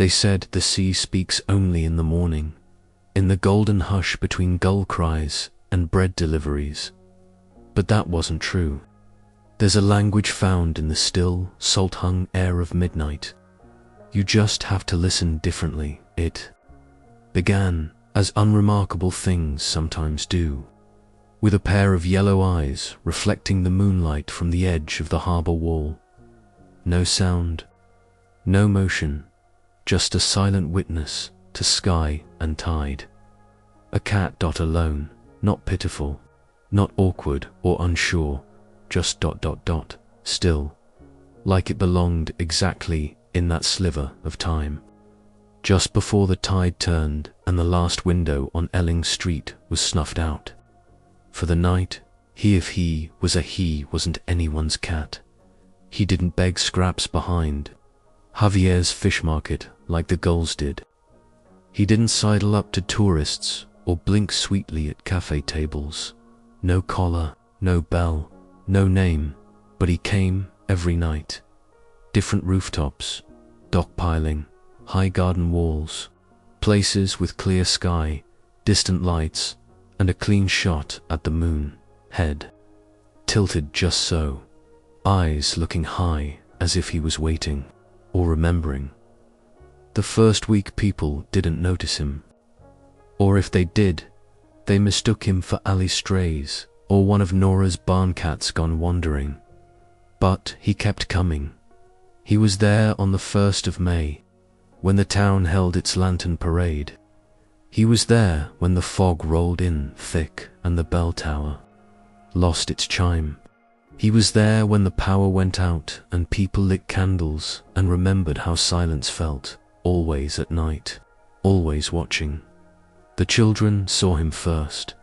They said the sea speaks only in the morning, in the golden hush between gull cries and bread deliveries. But that wasn't true. There's a language found in the still, salt-hung air of midnight. You just have to listen differently. It began, as unremarkable things sometimes do, with a pair of yellow eyes reflecting the moonlight from the edge of the harbor wall. No sound, no motion, just a silent witness to sky and tide. A cat alone, not pitiful, not awkward or unsure, just still, like it belonged exactly in that sliver of time. Just before the tide turned and the last window on Elling Street was snuffed out. For the night, if he was a he, wasn't anyone's cat. He didn't beg scraps behind Javier's fish market like the gulls did. He didn't sidle up to tourists or blink sweetly at cafe tables. No collar, no bell, no name, but he came every night. Different rooftops, dock piling, high garden walls, places with clear sky, distant lights, and a clean shot at the moon, head tilted just so, eyes looking high as if he was waiting or remembering. The first week people didn't notice him, or if they did, they mistook him for alley strays or one of Nora's barn cats gone wandering. But he kept coming. He was there on the 1st of May, when the town held its lantern parade. He was there when the fog rolled in thick and the bell tower lost its chime. He was there when the power went out and people lit candles and remembered how silence felt, always at night, always watching. The children saw him first.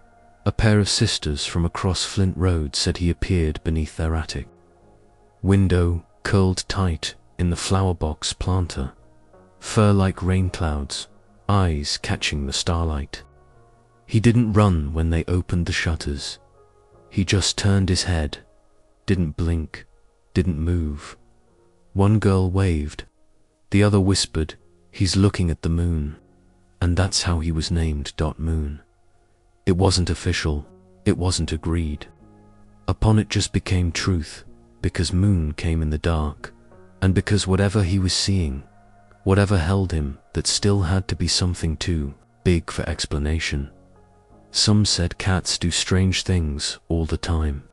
A pair of sisters from across Flint Road said he appeared beneath their attic window, curled tight in the flower box planter, fur like rain clouds, eyes catching the starlight. He didn't run when they opened the shutters. He just turned his head, didn't blink, didn't move. One girl waved, the other whispered, "He's looking at the moon." And that's how he was named Moon. It wasn't official, it wasn't agreed. Upon it just became truth, because moon came in the dark, and because whatever he was seeing, whatever held him, that still had to be something too big for explanation. Some said cats do strange things all the time,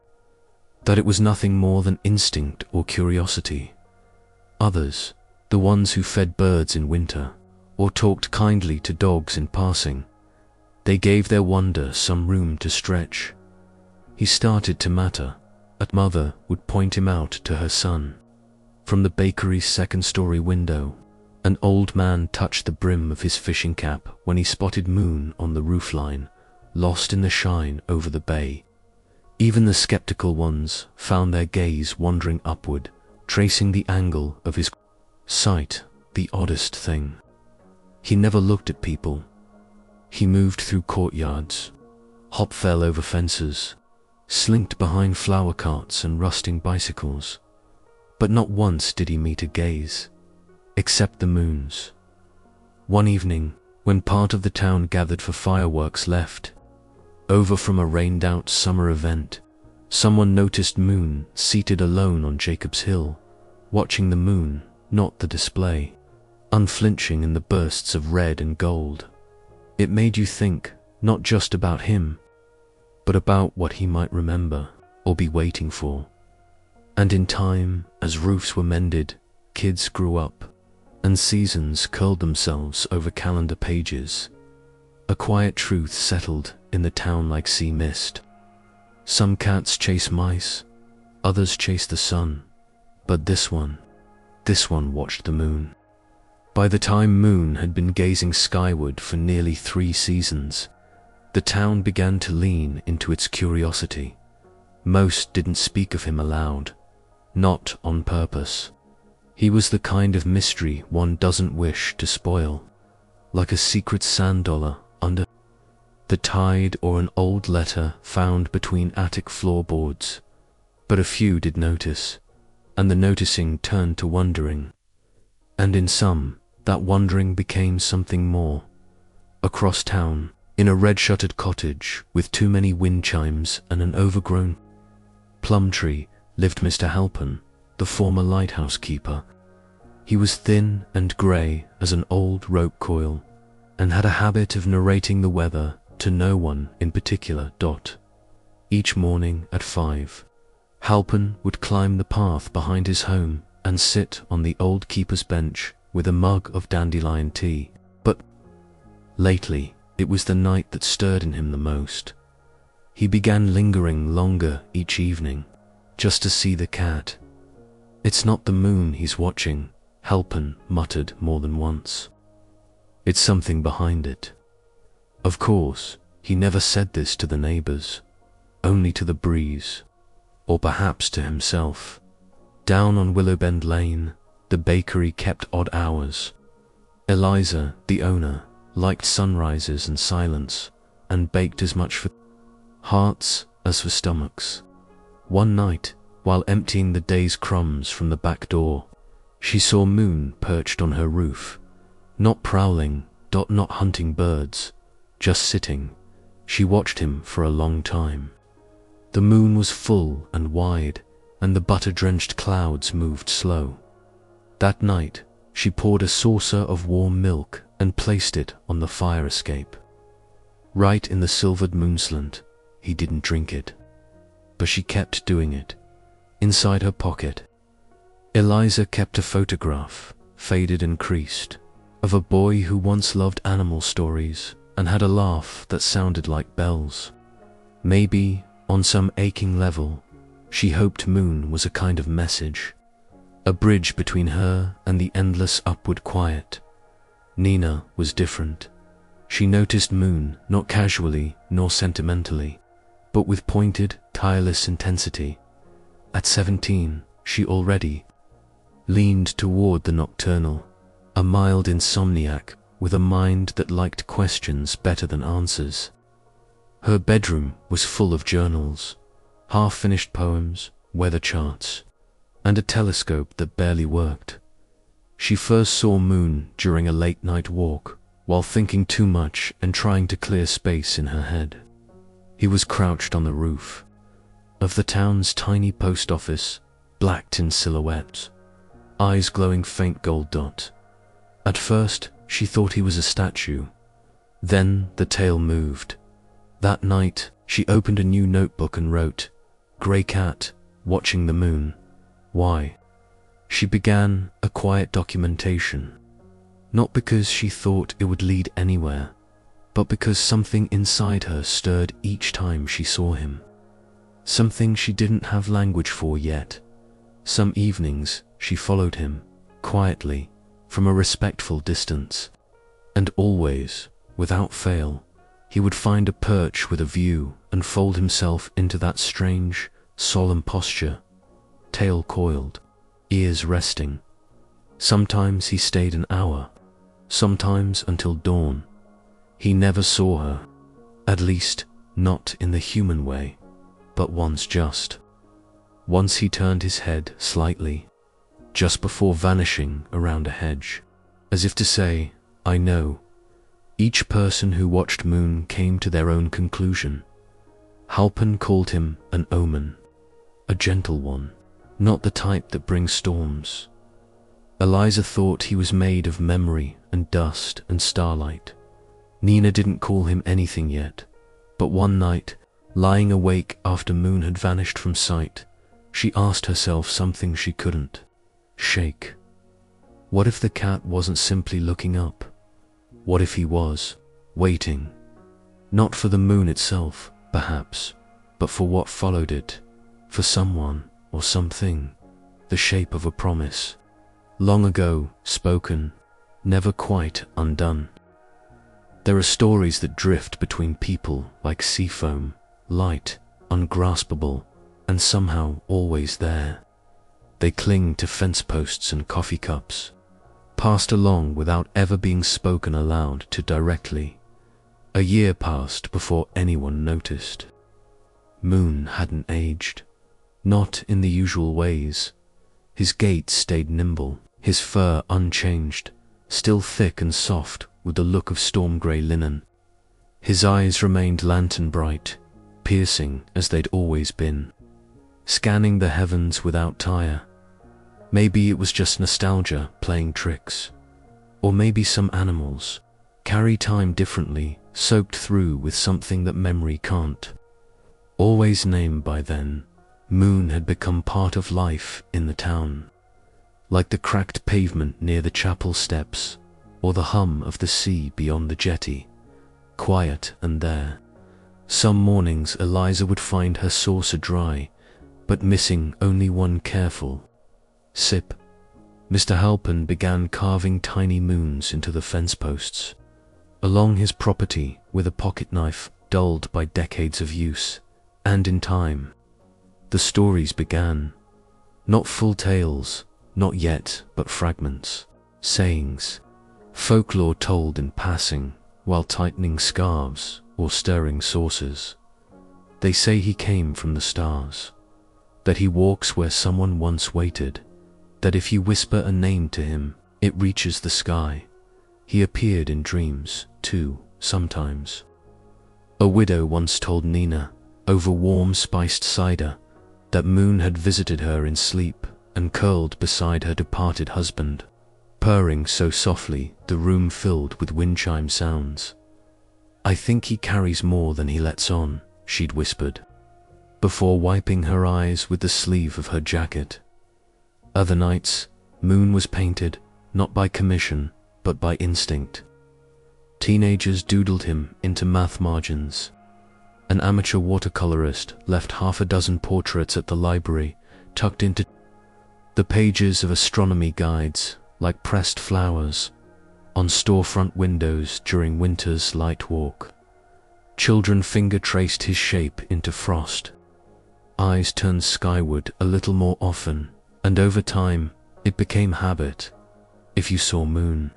that it was nothing more than instinct or curiosity. Others, the ones who fed birds in winter, or talked kindly to dogs in passing, they gave their wonder some room to stretch. He started to matter. A mother would point him out to her son. From the bakery's second-story window, an old man touched the brim of his fishing cap when he spotted moon on the roofline, lost in the shine over the bay. Even the skeptical ones found their gaze wandering upward, tracing the angle of his sight, the oddest thing. He never looked at people. He moved through courtyards, hop fell over fences, slinked behind flower carts and rusting bicycles. But not once did he meet a gaze, except the moon's. One evening, when part of the town gathered for fireworks left over from a rained-out summer event, someone noticed Moon seated alone on Jacob's Hill, watching the moon, not the display, unflinching in the bursts of red and gold. It made you think, not just about him, but about what he might remember or be waiting for. And in time, as roofs were mended, kids grew up, and seasons curled themselves over calendar pages. A quiet truth settled in the town like sea mist. Some cats chase mice, others chase the sun, but this one watched the moon. By the time Moon had been gazing skyward for nearly 3 seasons, the town began to lean into its curiosity. Most didn't speak of him aloud, not on purpose. He was the kind of mystery one doesn't wish to spoil, like a secret sand dollar under the tide or an old letter found between attic floorboards. But a few did notice, and the noticing turned to wondering. And in some, that wandering became something more. Across town, in a red-shuttered cottage with too many wind chimes and an overgrown plum tree, lived Mr. Halpin, the former lighthouse keeper. He was thin and grey as an old rope coil, and had a habit of narrating the weather to no one in particular. Each morning at 5, Halpin would climb the path behind his home and sit on the old keeper's bench with a mug of dandelion tea. But lately, it was the night that stirred in him the most. He began lingering longer each evening, just to see the cat. "It's not the moon he's watching," Halpin muttered more than once. "It's something behind it." Of course, he never said this to the neighbors, only to the breeze, or perhaps to himself. Down on Willowbend Lane, the bakery kept odd hours. Eliza, the owner, liked sunrises and silence, and baked as much for hearts as for stomachs. One night, while emptying the day's crumbs from the back door, she saw Moon perched on her roof, not prowling, not hunting birds, just sitting. She watched him for a long time. The moon was full and wide, and the butter-drenched clouds moved slow. That night, she poured a saucer of warm milk and placed it on the fire escape. Right in the silvered moonslant, he didn't drink it. But she kept doing it. Inside her pocket, Eliza kept a photograph, faded and creased, of a boy who once loved animal stories and had a laugh that sounded like bells. Maybe, on some aching level, she hoped Moon was a kind of message, a bridge between her and the endless upward quiet. Nina was different. She noticed Moon not casually nor sentimentally, but with pointed, tireless intensity. At 17, she already leaned toward the nocturnal, a mild insomniac with a mind that liked questions better than answers. Her bedroom was full of journals, half-finished poems, weather charts, and a telescope that barely worked. She first saw Moon during a late-night walk, while thinking too much and trying to clear space in her head. He was crouched on the roof of the town's tiny post office, blacked in silhouette, eyes glowing faint gold dot. At first, she thought he was a statue. Then the tale moved. That night, she opened a new notebook and wrote, "Grey cat, watching the moon. Why?" She began a quiet documentation, not because she thought it would lead anywhere, but because something inside her stirred each time she saw him. Something she didn't have language for yet. Some evenings, she followed him, quietly, from a respectful distance. And always, without fail, he would find a perch with a view and fold himself into that strange, solemn posture, tail coiled, ears resting. Sometimes he stayed an hour, sometimes until dawn. He never saw her, at least not in the human way, but once just. Once he turned his head slightly, just before vanishing around a hedge, as if to say, "I know." Each person who watched Moon came to their own conclusion. Halpin called him an omen, a gentle one, not the type that brings storms. Eliza thought he was made of memory and dust and starlight. Nina didn't call him anything yet, but one night, lying awake after Moon had vanished from sight, she asked herself something she couldn't shake. What if the cat wasn't simply looking up? What if he was waiting? Not for the moon itself, perhaps, but for what followed it, for someone or something, the shape of a promise, long ago spoken, never quite undone. There are stories that drift between people like sea foam, light, ungraspable, and somehow always there. They cling to fence posts and coffee cups, passed along without ever being spoken aloud to directly. A year passed before anyone noticed. Moon hadn't aged, not in the usual ways. His gait stayed nimble, his fur unchanged, still thick and soft with the look of storm-grey linen. His eyes remained lantern-bright, piercing as they'd always been, scanning the heavens without tire. Maybe it was just nostalgia playing tricks. Or maybe some animals carry time differently, soaked through with something that memory can't. Always named by then, Moon had become part of life in the town. Like the cracked pavement near the chapel steps, or the hum of the sea beyond the jetty, quiet and there. Some mornings Eliza would find her saucer dry, but missing only one careful sip. Mr. Halpin began carving tiny moons into the fence posts along his property with a pocket knife dulled by decades of use, and in time, the stories began. Not full tales, not yet, but fragments, sayings, folklore told in passing while tightening scarves or stirring saucers. They say he came from the stars, that he walks where someone once waited, that if you whisper a name to him, it reaches the sky. He appeared in dreams, too, sometimes. A widow once told Nina, over warm spiced cider, that Moon had visited her in sleep and curled beside her departed husband, purring so softly the room filled with wind chime sounds. I think he carries more than he lets on, she'd whispered, before wiping her eyes with the sleeve of her jacket. Other nights, Moon was painted, not by commission, but by instinct. Teenagers doodled him into math margins. An amateur watercolorist left half a dozen portraits at the library, tucked into the pages of astronomy guides, like pressed flowers, on storefront windows during winter's light walk. Children finger-traced his shape into frost. Eyes turned skyward a little more often, and over time, it became habit. If you saw Moon,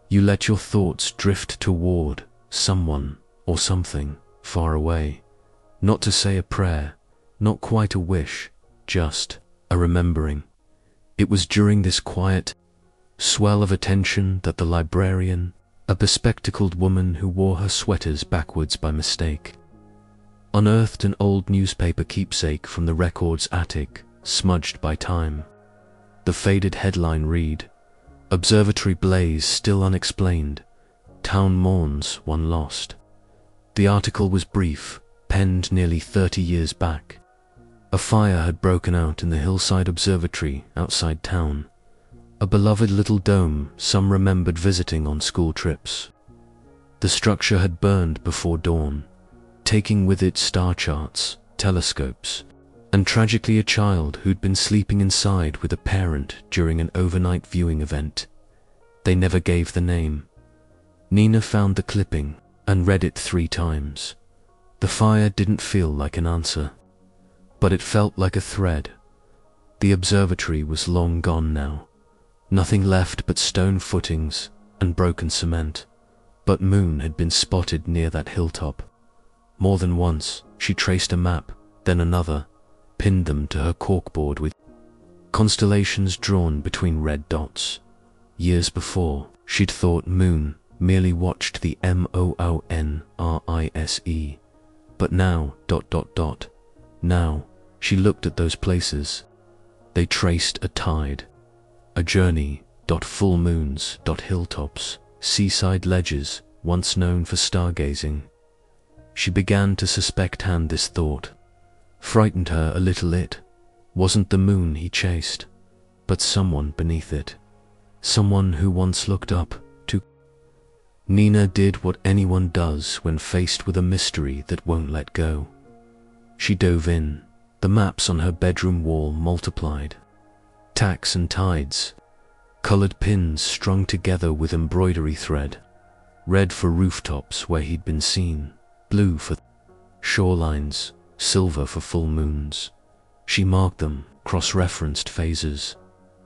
you let your thoughts drift toward someone or something far away. Not to say a prayer, not quite a wish, just a remembering. It was during this quiet swell of attention that the librarian, a bespectacled woman who wore her sweaters backwards by mistake, unearthed an old newspaper keepsake from the record's attic, smudged by time. The faded headline read, "Observatory blaze still unexplained. Town mourns one lost." The article was brief, penned nearly 30 years back. A fire had broken out in the hillside observatory outside town, a beloved little dome some remembered visiting on school trips. The structure had burned before dawn, taking with it star charts, telescopes, and tragically a child who'd been sleeping inside with a parent during an overnight viewing event. They never gave the name. Nina found the clipping and read it 3 times. The fire didn't feel like an answer, but it felt like a thread. The observatory was long gone now, nothing left but stone footings and broken cement. But Moon had been spotted near that hilltop. More than once, she traced a map, then another, pinned them to her corkboard with constellations drawn between red dots. Years before, she'd thought Moon merely watched the moonrise, but now, ... Now, she looked at those places. They traced a tide, a journey, full moons, hilltops, seaside ledges, once known for stargazing. She began to suspect this thought. Frightened her a little. It wasn't the moon he chased, but someone beneath it. Someone who once looked up to. Nina did what anyone does when faced with a mystery that won't let go. She dove in. The maps on her bedroom wall multiplied. Tacks and tides, colored pins strung together with embroidery thread. Red for rooftops where he'd been seen, blue for shorelines, silver for full moons. She marked them, cross-referenced phases,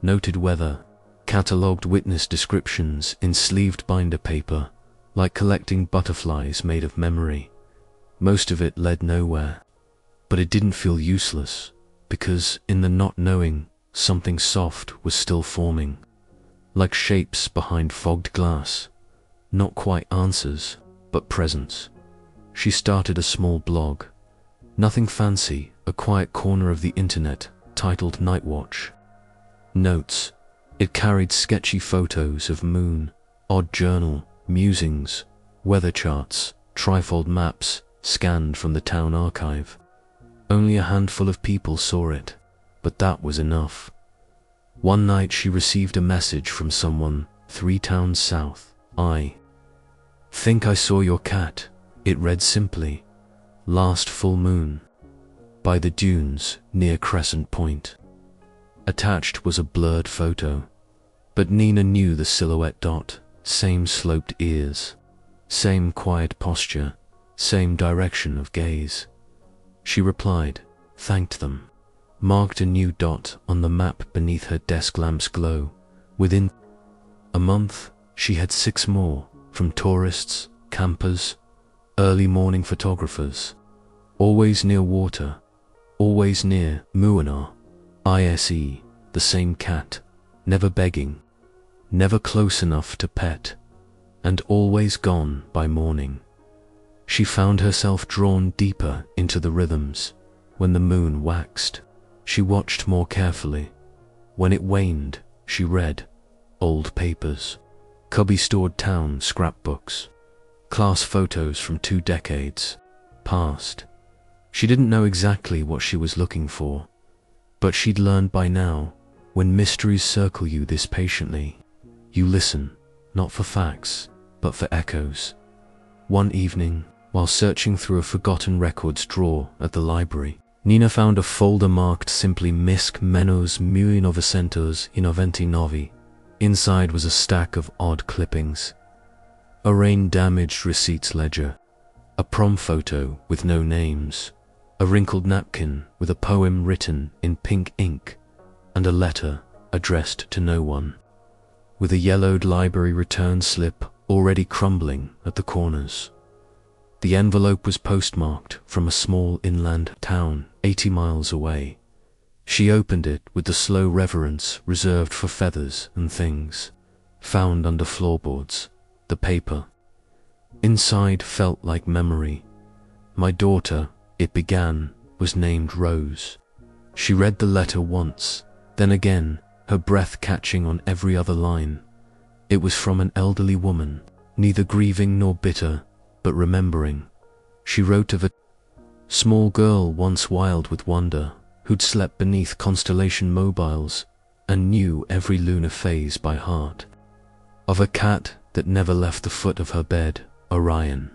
noted weather, catalogued witness descriptions in sleeved binder paper, like collecting butterflies made of memory. Most of it led nowhere, but it didn't feel useless, because in the not knowing, something soft was still forming. like shapes behind fogged glass. Not quite answers, but presence. She started a small blog. Nothing fancy, a quiet corner of the internet, titled Night Watch. Notes. It carried sketchy photos of moon, odd journal, musings, weather charts, trifold maps, scanned from the town archive. Only a handful of people saw it, but that was enough. One night she received a message from someone 3 towns south. "I think I saw your cat," it read simply. "Last full moon. By the dunes near Crescent Point." Attached was a blurred photo, but Nina knew the silhouette dot, same sloped ears, same quiet posture, same direction of gaze. She replied, thanked them, marked a new dot on the map beneath her desk lamp's glow. Within a month, she had 6 more, from tourists, campers, early morning photographers, always near water, always near Muanar, ISE, the same cat, never begging, never close enough to pet, and always gone by morning. She found herself drawn deeper into the rhythms. When the moon waxed, she watched more carefully. When it waned, she read old papers, cubby-stored town scrapbooks, class photos from 2 decades past. She didn't know exactly what she was looking for, but she'd learned by now, when mysteries circle you this patiently, you listen, not for facts, but for echoes. One evening, while searching through a forgotten records drawer at the library, Nina found a folder marked simply Misc menos 1999. Inside was a stack of odd clippings. A rain-damaged receipts ledger, a prom photo with no names, a wrinkled napkin with a poem written in pink ink, and a letter addressed to no one, with a yellowed library return slip already crumbling at the corners. The envelope was postmarked from a small inland town 80 miles away. She opened it with the slow reverence reserved for feathers and things found under floorboards. The paper inside felt like memory. "My daughter," it began, "was named Rose." She read the letter once, then again, her breath catching on every other line. It was from an elderly woman, neither grieving nor bitter, but remembering. She wrote of a small girl once wild with wonder, who'd slept beneath constellation mobiles and knew every lunar phase by heart. Of a cat that never left the foot of her bed, Orion,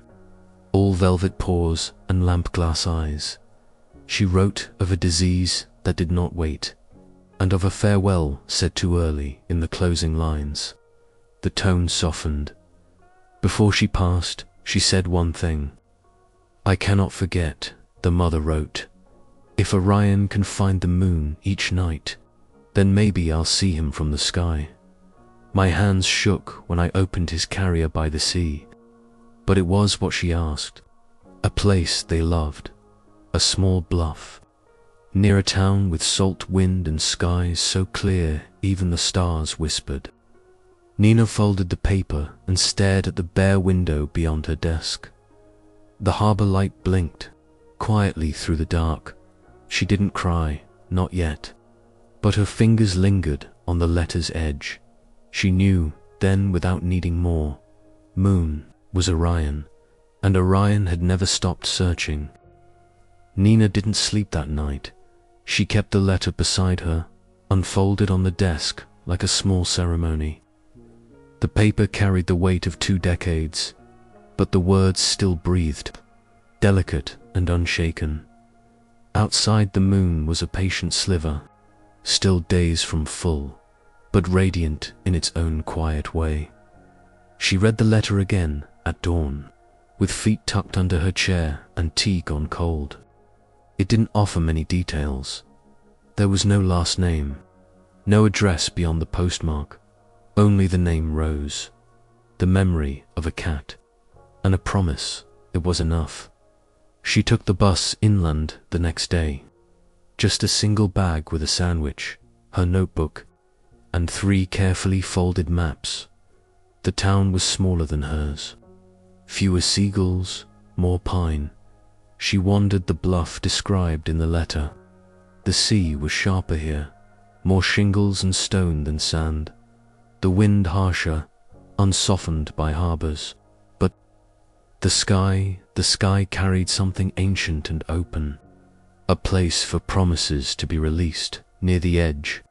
all velvet paws and lamp glass eyes. She wrote of a disease that did not wait, and of a farewell said too early in the closing lines. The tone softened. Before she passed, she said one thing. "I cannot forget," the mother wrote. "If Orion can find the moon each night, then maybe I'll see him from the sky." My hands shook when I opened his carrier by the sea. But it was what she asked. A place they loved. A small bluff. Near a town with salt wind and skies so clear even the stars whispered. Nina folded the paper and stared at the bare window beyond her desk. The harbor light blinked quietly through the dark. She didn't cry, not yet, but her fingers lingered on the letter's edge. She knew, then without needing more, Moon was Orion, and Orion had never stopped searching. Nina didn't sleep that night. She kept the letter beside her, unfolded on the desk like a small ceremony. The paper carried the weight of 2 decades, but the words still breathed, delicate and unshaken. Outside the moon was a patient sliver, still days from full, but radiant in its own quiet way. She read the letter again at dawn, with feet tucked under her chair and tea gone cold. It didn't offer many details. There was no last name, no address beyond the postmark, only the name Rose, the memory of a cat, and a promise. It was enough. She took the bus inland the next day. Just a single bag with a sandwich, her notebook, and 3 carefully folded maps. The town was smaller than hers. Fewer seagulls, more pine. She wandered the bluff described in the letter. The sea was sharper here, more shingles and stone than sand. The wind harsher, unsoftened by harbors. But the sky carried something ancient and open. A place for promises to be released near the edge.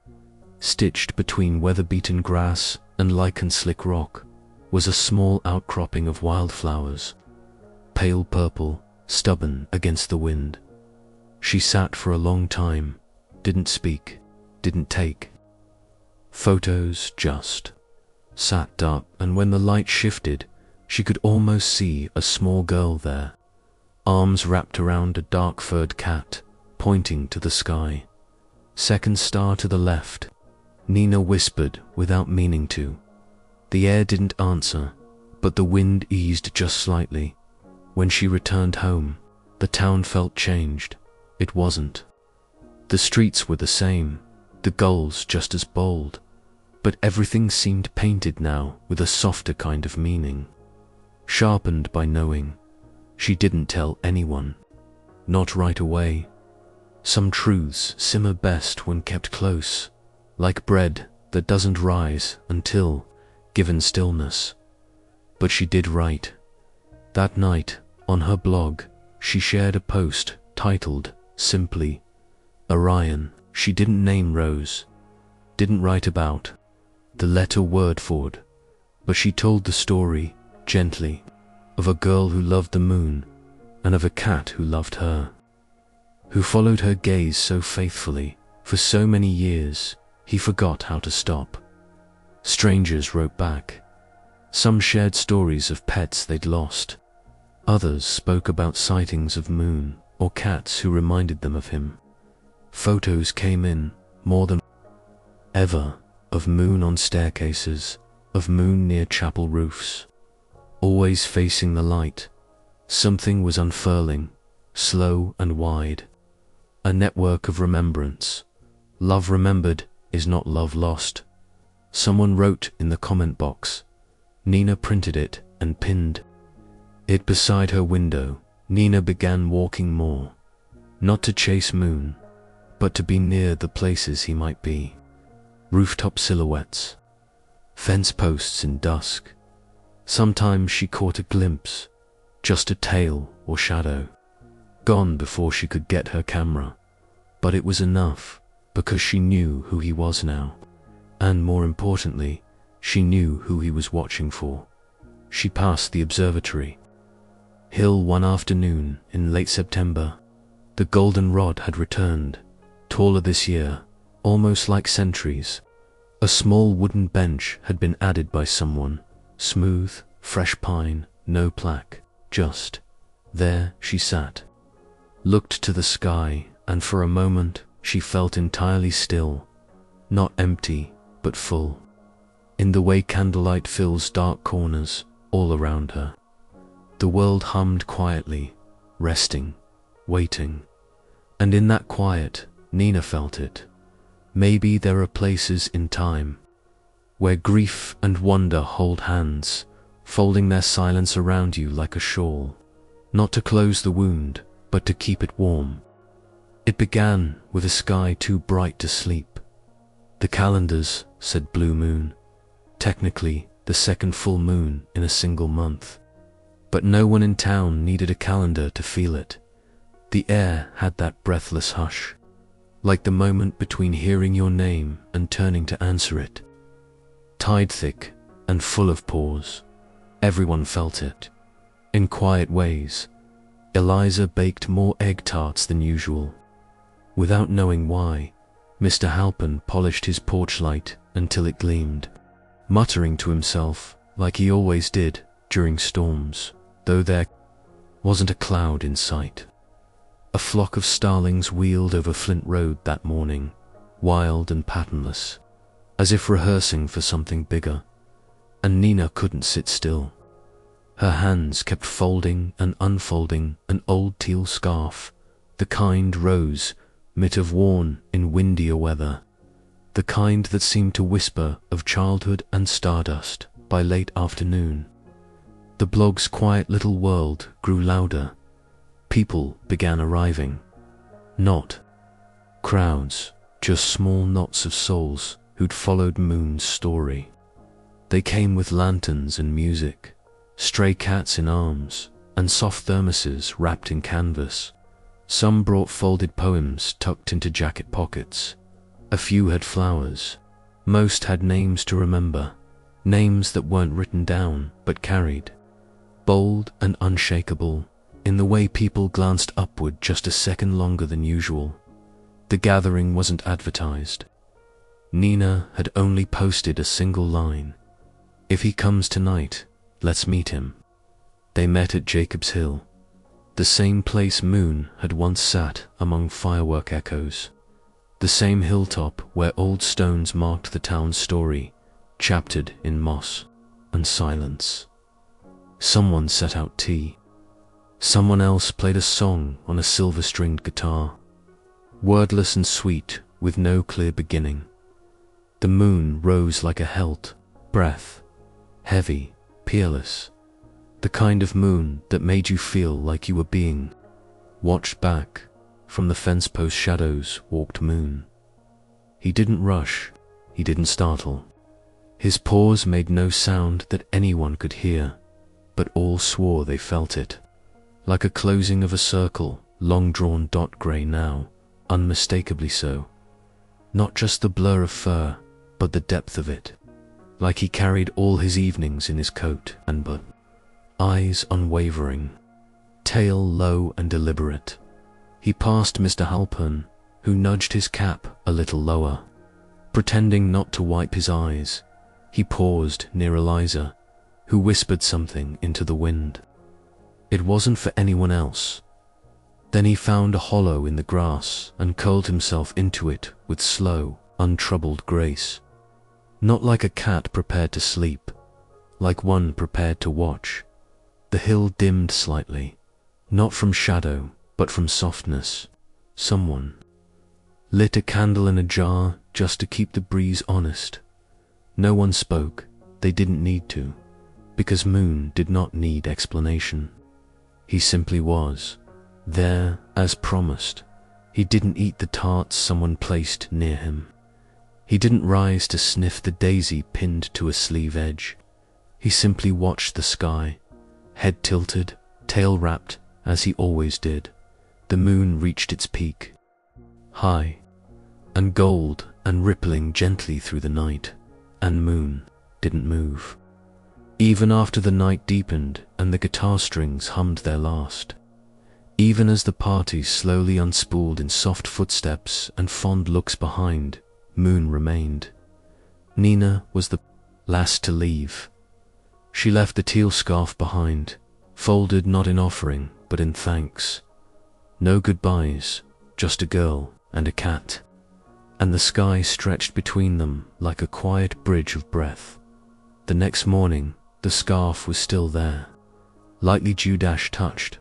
Stitched between weather-beaten grass and lichen-slick rock was a small outcropping of wildflowers, pale purple, stubborn against the wind. She sat for a long time, didn't speak, didn't take photos, just sat up, and when the light shifted, she could almost see a small girl there, arms wrapped around a dark-furred cat, pointing to the sky. Second star to the left, Nina whispered without meaning to. The air didn't answer, but the wind eased just slightly. When she returned home, the town felt changed. It wasn't. The streets were the same, the gulls just as bold, but everything seemed painted now with a softer kind of meaning, sharpened by knowing. She didn't tell anyone. Not right away. Some truths simmer best when kept close, like bread that doesn't rise until given stillness. But she did write. That night, on her blog, she shared a post titled, simply, Orion. She didn't name Rose, didn't write about the letter word for it, but she told the story, gently, of a girl who loved the moon, and of a cat who loved her, who followed her gaze so faithfully for so many years, he forgot how to stop. Strangers wrote back. Some shared stories of pets they'd lost. Others spoke about sightings of moon or cats who reminded them of him. Photos came in, more than ever, of moon on staircases, of moon near chapel roofs. Always facing the light, something was unfurling, slow and wide. A network of remembrance. Love remembered is not love lost. Someone wrote in the comment box. Nina printed it and pinned it beside her window. Nina began walking more, not to chase moon, but to be near the places he might be. Rooftop silhouettes, fence posts in dusk. Sometimes she caught a glimpse, just a tail or shadow, gone before she could get her camera. But it was enough, because she knew who he was now. And more importantly, she knew who he was watching for. She passed the observatory hill one afternoon in late September. The goldenrod had returned, taller this year, almost like centuries. A small wooden bench had been added by someone, smooth, fresh pine, no plaque, just there she sat, looked to the sky, and for a moment she felt entirely still, not empty, but full, in the way candlelight fills dark corners all around her. The world hummed quietly, resting, waiting, and in that quiet, Nina felt it. Maybe there are places in time where grief and wonder hold hands, folding their silence around you like a shawl, not to close the wound, but to keep it warm. It began with a sky too bright to sleep. The calendars said blue moon, technically the second full moon in a single month. But no one in town needed a calendar to feel it. The air had that breathless hush, like the moment between hearing your name and turning to answer it. Tide thick and full of pause. Everyone felt it. In quiet ways, Eliza baked more egg tarts than usual. Without knowing why, Mr. Halpin polished his porch light until it gleamed, muttering to himself like he always did during storms, though there wasn't a cloud in sight. A flock of starlings wheeled over Flint Road that morning, wild and patternless, as if rehearsing for something bigger, and Nina couldn't sit still. Her hands kept folding and unfolding an old teal scarf, the kind Rose might have worn in windier weather. the kind that seemed to whisper of childhood and stardust by late afternoon. The blog's quiet little world grew louder. People began arriving. Not crowds, just small knots of souls who'd followed Moon's story. They came with lanterns and music, stray cats in arms, and soft thermoses wrapped in canvas. Some brought folded poems tucked into jacket pockets. A few had flowers. Most had names to remember, names that weren't written down but carried, bold and unshakable, in the way people glanced upward just a second longer than usual. The gathering wasn't advertised. Nina had only posted a single line: "If he comes tonight, let's meet him." They met at Jacob's Hill, the same place Moon had once sat among firework echoes, the same hilltop where old stones marked the town's story, chaptered in moss and silence. Someone set out tea. Someone else played a song on a silver-stringed guitar, wordless and sweet, with no clear beginning. The moon rose like a helt breath, heavy, peerless, the kind of moon that made you feel like you were being watched back. From the fence post shadows walked Moon. He didn't rush, he didn't startle. His paws made no sound that anyone could hear, but all swore they felt it. Like a closing of a circle, long-drawn dot grey now, unmistakably so. Not just the blur of fur, but the depth of it. Like he carried all his evenings in his coat and but. Eyes unwavering, tail low and deliberate. He passed Mr. Halpern, who nudged his cap a little lower. Pretending not to wipe his eyes, he paused near Eliza, who whispered something into the wind. It wasn't for anyone else. Then he found a hollow in the grass and curled himself into it with slow, untroubled grace. Not like a cat prepared to sleep, like one prepared to watch. The hill dimmed slightly, not from shadow, but from softness. Someone lit a candle in a jar just to keep the breeze honest. No one spoke, they didn't need to, because Moon did not need explanation. He simply was, there as promised. He didn't eat the tarts someone placed near him. He didn't rise to sniff the daisy pinned to a sleeve edge. He simply watched the sky, head tilted, tail wrapped, as he always did. The moon reached its peak, high and gold and rippling gently through the night, and Moon didn't move. Even after the night deepened and the guitar strings hummed their last, even as the party slowly unspooled in soft footsteps and fond looks behind, Moon remained. Nina was the last to leave. She left the teal scarf behind, folded not in offering but in thanks. No goodbyes, just a girl and a cat, and the sky stretched between them like a quiet bridge of breath. The next morning, the scarf was still there, lightly dew-dash touched,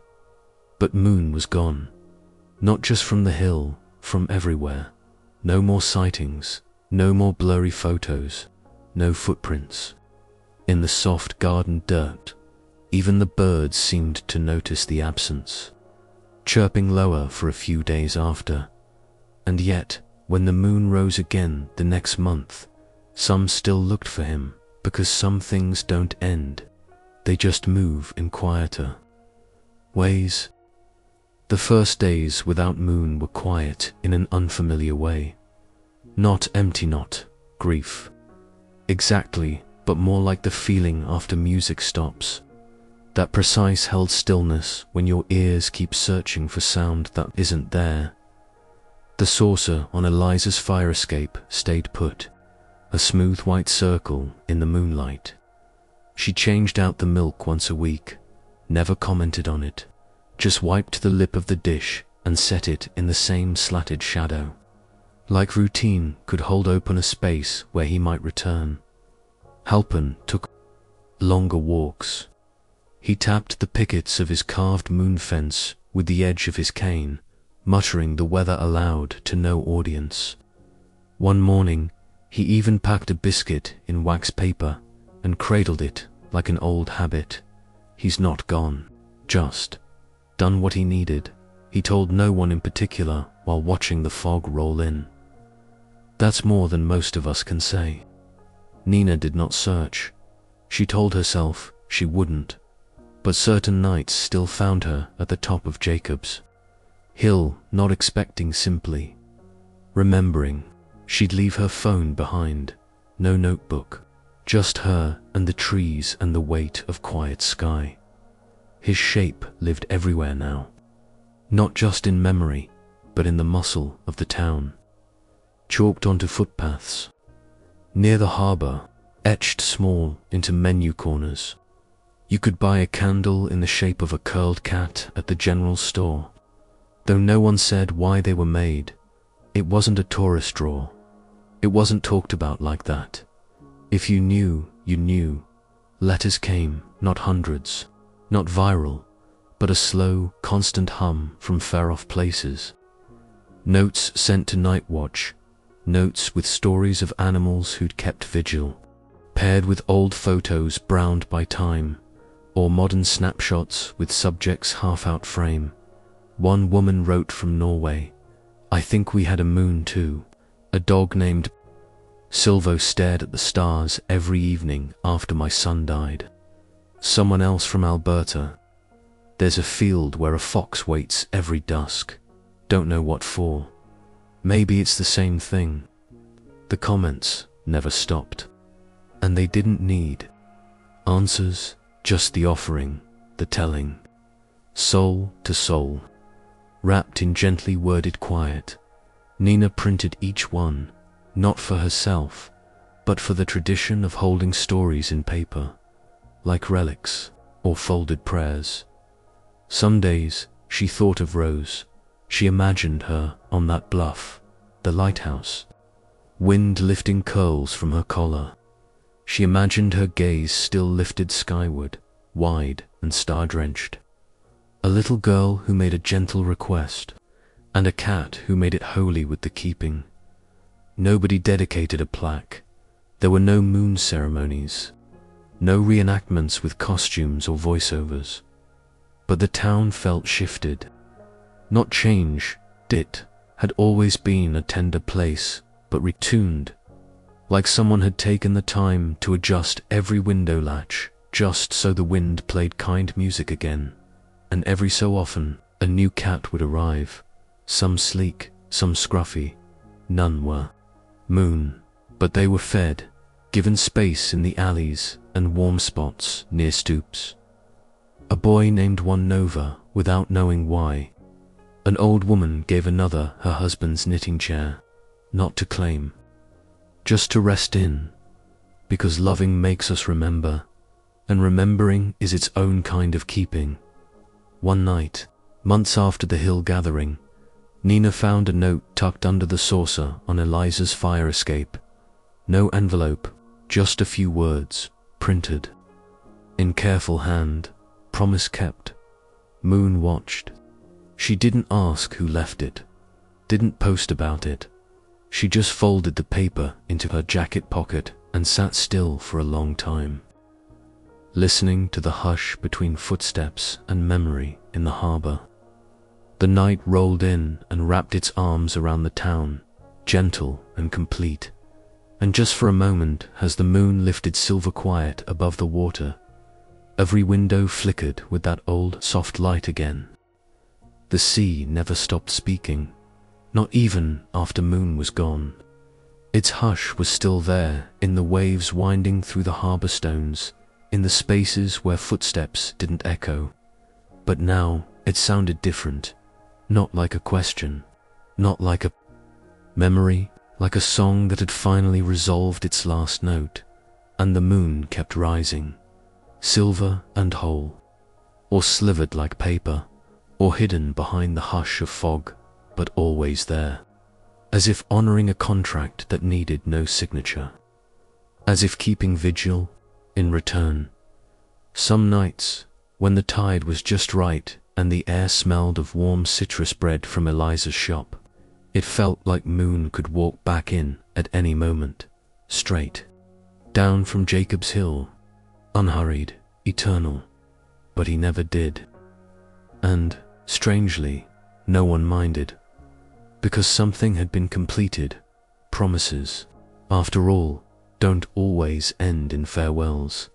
but Moon was gone. Not just from the hill, from everywhere. No more sightings, no more blurry photos, no footprints. In the soft garden dirt, even the birds seemed to notice the absence, chirping lower for a few days after. And yet, when the moon rose again the next month, some still looked for him, because some things don't end, they just move in quieter ways. The first days without Moon were quiet in an unfamiliar way. Not empty, not grief exactly, but more like the feeling after music stops. That precise held stillness when your ears keep searching for sound that isn't there. The saucer on Eliza's fire escape stayed put, a smooth white circle in the moonlight. She changed out the milk once a week, never commented on it, just wiped the lip of the dish and set it in the same slatted shadow. Like routine could hold open a space where he might return. Halpern took longer walks. He tapped the pickets of his carved moon fence with the edge of his cane, muttering the weather aloud to no audience. One morning, He even packed a biscuit in wax paper and cradled it like an old habit. He's not gone, just done what he needed. He told no one in particular while watching the fog roll in. That's more than most of us can say. Nina did not search. She told herself she wouldn't. But certain nights still found her at the top of Jacob's hill, not expecting, simply remembering. She'd leave her phone behind, no notebook, just her and the trees and the weight of quiet sky. His shape lived everywhere now, not just in memory, but in the muscle of the town. Chalked onto footpaths, near the harbor, etched small into menu corners. You could buy a candle in the shape of a curled cat at the general store. Though no one said why they were made, it wasn't a tourist draw. It wasn't talked about like that. If you knew, you knew. Letters came, not hundreds, not viral, but a slow, constant hum from far-off places. Notes sent to night watch, notes with stories of animals who'd kept vigil, paired with old photos browned by time, or modern snapshots with subjects half out frame. One woman wrote from Norway, "I think we had a moon too. A dog named Silvo stared at the stars every evening after my son died." Someone else from Alberta, "There's a field where a fox waits every dusk. Don't know what for. Maybe it's the same thing." The comments never stopped. And they didn't need answers, just the offering, the telling. Soul to soul, wrapped in gently worded quiet. Nina printed each one, not for herself, but for the tradition of holding stories in paper, like relics or folded prayers. Some days she thought of Rose. She imagined her on that bluff, the lighthouse, wind lifting curls from her collar. She imagined her gaze still lifted skyward, wide and star-drenched. A little girl who made a gentle request, and a cat who made it holy with the keeping. Nobody dedicated a plaque. There were no moon ceremonies, no reenactments with costumes or voiceovers. But the town felt shifted. Not change, it had always been a tender place, but retuned, like someone had taken the time to adjust every window latch, just so the wind played kind music again. And every so often, a new cat would arrive, some sleek, some scruffy. None were moon, but they were fed, given space in the alleys and warm spots near stoops. A boy named one Nova without knowing why. An old woman gave another her husband's knitting chair, not to claim, just to rest in, because loving makes us remember, and remembering is its own kind of keeping. One night, months after the hill gathering, Nina found a note tucked under the saucer on Eliza's fire escape. No envelope, just a few words, printed. In careful hand, promise kept, moon watched. She didn't ask who left it, didn't post about it. She just folded the paper into her jacket pocket and sat still for a long time, listening to the hush between footsteps and memory in the harbor. The night rolled in and wrapped its arms around the town, gentle and complete. And just for a moment, as the moon lifted silver quiet above the water, every window flickered with that old soft light again. The sea never stopped speaking, not even after moon was gone. Its hush was still there, in the waves winding through the harbor stones, in the spaces where footsteps didn't echo. But now it sounded different, not like a question, not like a memory, like a song that had finally resolved its last note. And the moon kept rising, silver and whole, or slivered like paper, or hidden behind the hush of fog, but always there, as if honoring a contract that needed no signature, as if keeping vigil in return. Some nights, when the tide was just right and the air smelled of warm citrus bread from Eliza's shop, it felt like moon could walk back in at any moment, straight, down from Jacob's Hill, unhurried, eternal, but he never did. And, strangely, no one minded, because something had been completed. Promises, after all, don't always end in farewells.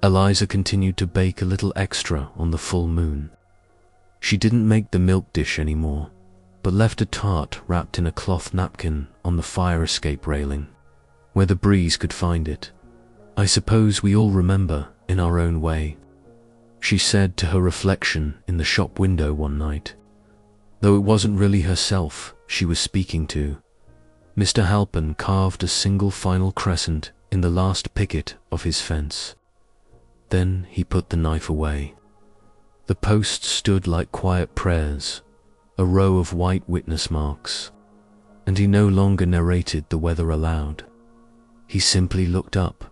Eliza continued to bake a little extra on the full moon. She didn't make the milk dish anymore, but left a tart wrapped in a cloth napkin on the fire escape railing, where the breeze could find it. "I suppose we all remember in our own way," she said to her reflection in the shop window one night, though it wasn't really herself she was speaking to. Mr. Halpin carved a single final crescent in the last picket of his fence. Then he put the knife away. The posts stood like quiet prayers, a row of white witness marks, and he no longer narrated the weather aloud. He simply looked up.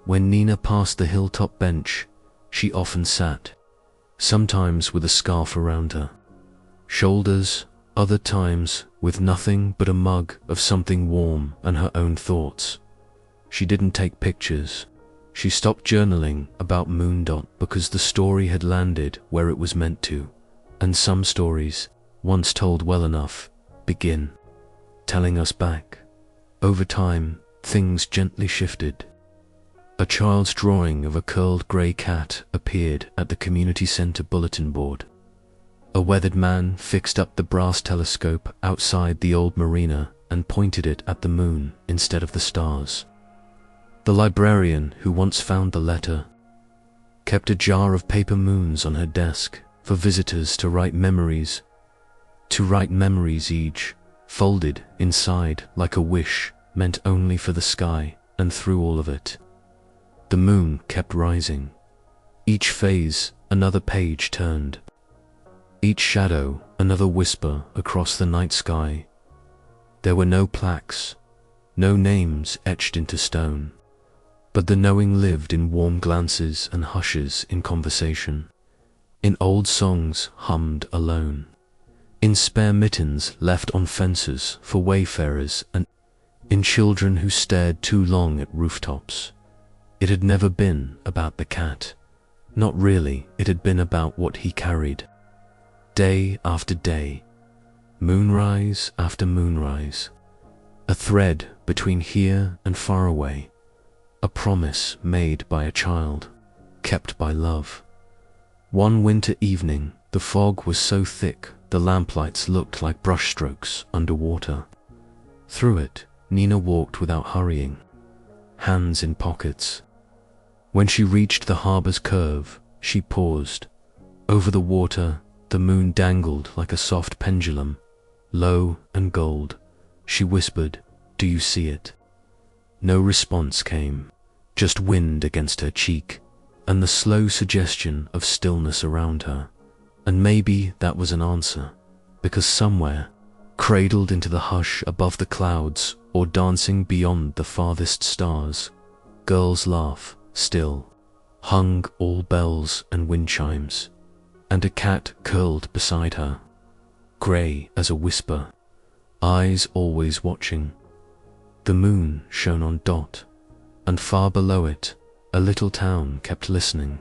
When Nina passed the hilltop bench, she often sat, sometimes with a scarf around her shoulders, other times with nothing but a mug of something warm and her own thoughts. She didn't take pictures. She stopped journaling about Moondot because the story had landed where it was meant to, and some stories, once told well enough, begin telling us back. Over time, things gently shifted. A child's drawing of a curled grey cat appeared at the community center bulletin board. A weathered man fixed up the brass telescope outside the old marina and pointed it at the moon instead of the stars. The librarian who once found the letter kept a jar of paper moons on her desk for visitors to write memories each, folded inside like a wish meant only for the sky. And through all of it, the moon kept rising. Each phase, another page turned. Each shadow, another whisper across the night sky. There were no plaques, no names etched into stone, but the knowing lived in warm glances and hushes in conversation, in old songs hummed alone, in spare mittens left on fences for wayfarers, and in children who stared too long at rooftops. It had never been about the cat. Not really, it had been about what he carried. Day after day, moonrise after moonrise, a thread between here and far away, a promise made by a child, kept by love. One winter evening, the fog was so thick the lamplights looked like brushstrokes underwater. Through it, Nina walked without hurrying, hands in pockets. When she reached the harbor's curve, she paused. Over the water, the moon dangled like a soft pendulum, low and gold. She whispered, "Do you see it?" No response came, just wind against her cheek, and the slow suggestion of stillness around her. And maybe that was an answer, because somewhere, cradled into the hush above the clouds or dancing beyond the farthest stars, girls' laugh, still, hung all bells and wind chimes, and a cat curled beside her, grey as a whisper, eyes always watching. The moon shone on Dot, and far below it, a little town kept listening.